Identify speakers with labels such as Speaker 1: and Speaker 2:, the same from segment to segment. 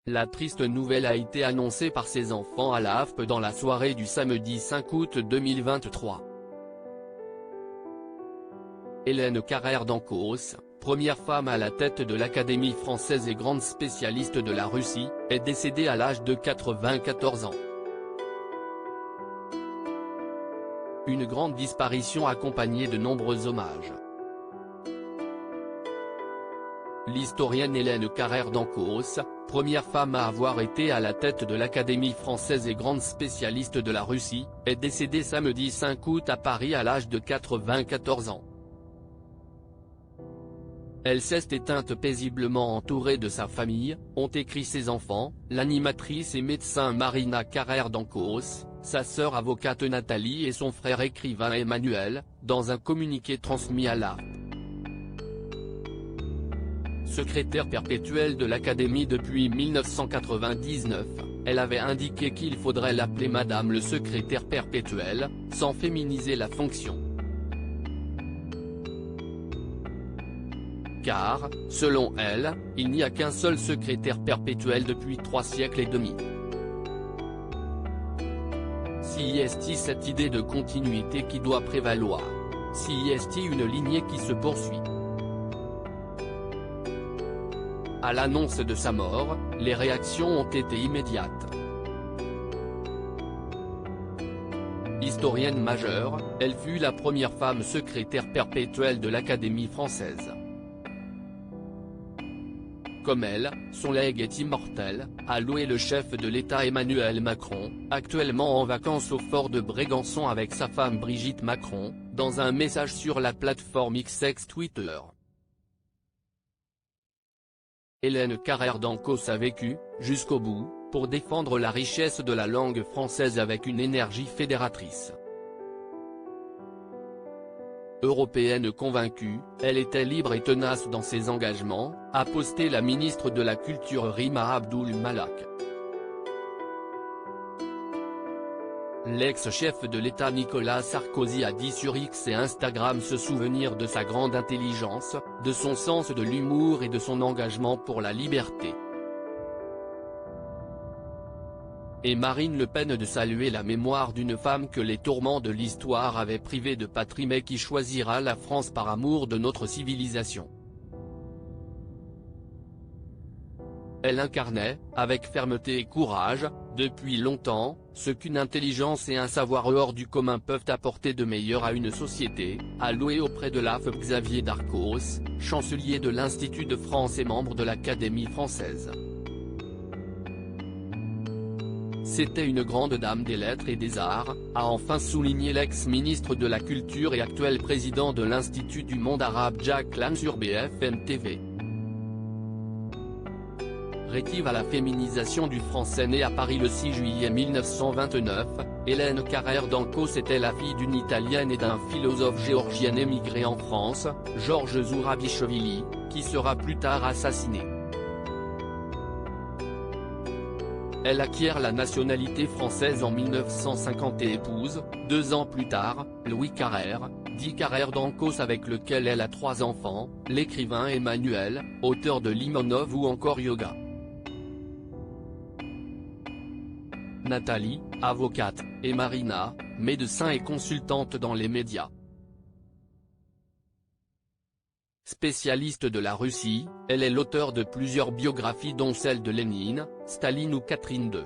Speaker 1: La triste nouvelle a été annoncée par ses enfants à la AFP dans la soirée du samedi 5 août 2023. Hélène Carrère d'Ancos, première femme à la tête de l'Académie française et grande spécialiste de la Russie, est décédée à l'âge de 94 ans. Une grande disparition accompagnée de nombreux hommages. L'historienne Hélène Carrère d'Ancos, première femme à avoir été à la tête de l'Académie française et grande spécialiste de la Russie, est décédée samedi 5 août à Paris à l'âge de 94 ans. Elle s'est éteinte paisiblement entourée de sa famille, ont écrit ses enfants, l'animatrice et médecin Marina Carrère d'Ancos, sa sœur avocate Nathalie et son frère écrivain Emmanuel, dans un communiqué transmis à l'AFP. Secrétaire perpétuelle de l'Académie depuis 1999, elle avait indiqué qu'il faudrait l'appeler Madame le secrétaire perpétuel, sans féminiser la fonction. Car, selon elle, il n'y a qu'un seul secrétaire perpétuel depuis 3 siècles et demi. Si est-il cette idée de continuité qui doit prévaloir? Si est-il une lignée qui se poursuit? À l'annonce de sa mort, les réactions ont été immédiates. Historienne majeure, elle fut la première femme secrétaire perpétuelle de l'Académie française. Comme elle, son legs est immortel, a loué le chef de l'État Emmanuel Macron, actuellement en vacances au fort de Brégançon avec sa femme Brigitte Macron, dans un message sur la plateforme X Twitter. Hélène Carrère d'Ancos a vécu, jusqu'au bout, pour défendre la richesse de la langue française avec une énergie fédératrice. Européenne convaincue, elle était libre et tenace dans ses engagements, a posté la ministre de la Culture Rima Abdul Malak. L'ex-chef de l'État Nicolas Sarkozy a dit sur X et Instagram se souvenir de sa grande intelligence, de son sens de l'humour et de son engagement pour la liberté. Et Marine Le Pen de saluer la mémoire d'une femme que les tourments de l'histoire avaient privée de patrie mais qui choisira la France par amour de notre civilisation. Elle incarnait, avec fermeté et courage, depuis longtemps, ce qu'une intelligence et un savoir hors du commun peuvent apporter de meilleur à une société, a loué auprès de l'AFP Xavier Darcos, chancelier de l'Institut de France et membre de l'Académie française. C'était une grande dame des lettres et des arts, a enfin souligné l'ex-ministre de la Culture et actuel président de l'Institut du monde arabe Jack Lang sur BFM TV. Rétive à la féminisation du français née à Paris le 6 juillet 1929, Hélène Carrère d'Ancos était la fille d'une Italienne et d'un philosophe géorgien émigré en France, Georges Zourabichvili, qui sera plus tard assassiné. Elle acquiert la nationalité française en 1950 et épouse, 2 ans plus tard, Louis Carrère, dit Carrère d'Ancos avec lequel elle a 3 enfants, l'écrivain Emmanuel, auteur de Limonov ou encore Yoga. Nathalie, avocate, et Marina, médecin et consultante dans les médias. Spécialiste de la Russie, elle est l'auteur de plusieurs biographies dont celle de Lénine, Staline ou Catherine II.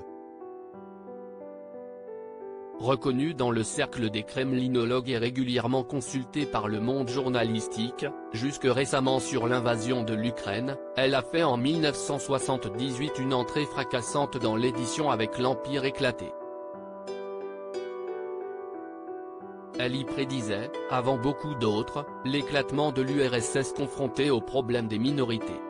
Speaker 1: Reconnue dans le cercle des kremlinologues et régulièrement consultée par le monde journalistique, jusque récemment sur l'invasion de l'Ukraine, elle a fait en 1978 une entrée fracassante dans l'édition avec l'Empire éclaté. Elle y prédisait, avant beaucoup d'autres, l'éclatement de l'URSS confrontée aux problèmes des minorités.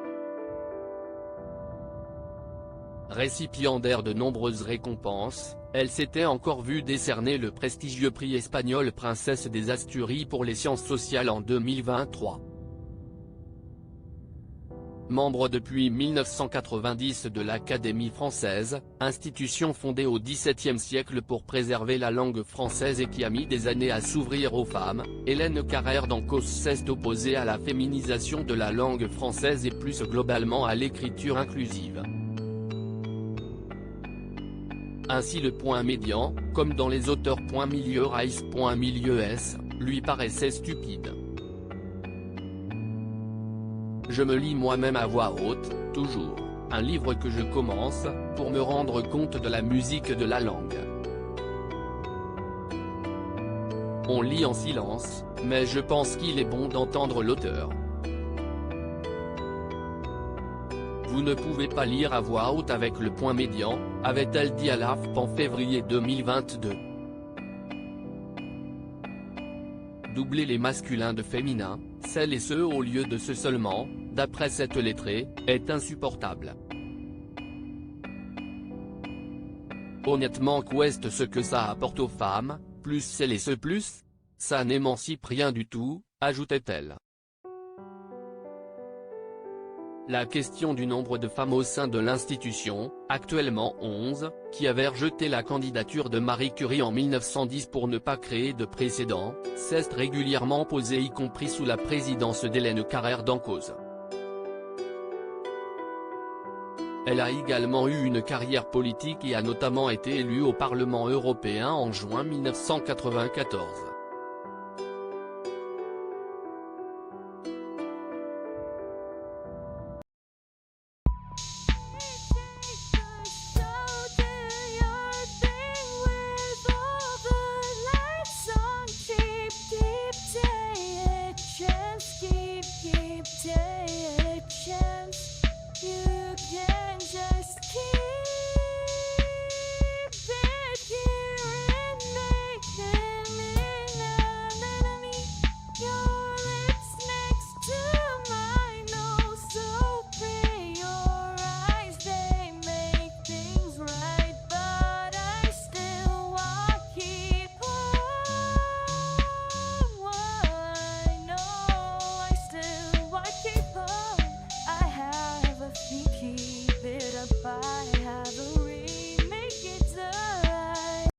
Speaker 1: Récipiendaire de nombreuses récompenses, elle s'était encore vue décerner le prestigieux prix espagnol Princesse des Asturies pour les sciences sociales en 2023. Membre depuis 1990 de l'Académie française, institution fondée au XVIIe siècle pour préserver la langue française et qui a mis des années à s'ouvrir aux femmes, Hélène Carrère d'Ancos s'est opposée à la féminisation de la langue française et plus globalement à l'écriture inclusive. Ainsi le point médian, comme dans les auteurs .s, lui paraissait stupide. Je me lis moi-même à voix haute, toujours, un livre que je commence, pour me rendre compte de la musique de la langue. On lit en silence, mais je pense qu'il est bon d'entendre l'auteur. Vous ne pouvez pas lire à voix haute avec le point médian, avait-elle dit à l'AFP en février 2022. Doubler les masculins de féminins, celles et ceux au lieu de ce seulement, d'après cette lettrée, est insupportable. Honnêtement qu'ouest ce que ça apporte aux femmes, plus celles et ceux plus, ça n'émancipe rien du tout, ajoutait-elle. La question du nombre de femmes au sein de l'institution, actuellement 11, qui avait rejeté la candidature de Marie Curie en 1910 pour ne pas créer de précédent, s'est régulièrement posée y compris sous la présidence d'Hélène Carrère d'Encausse. Elle a également eu une carrière politique et a notamment été élue au Parlement européen en juin 1994.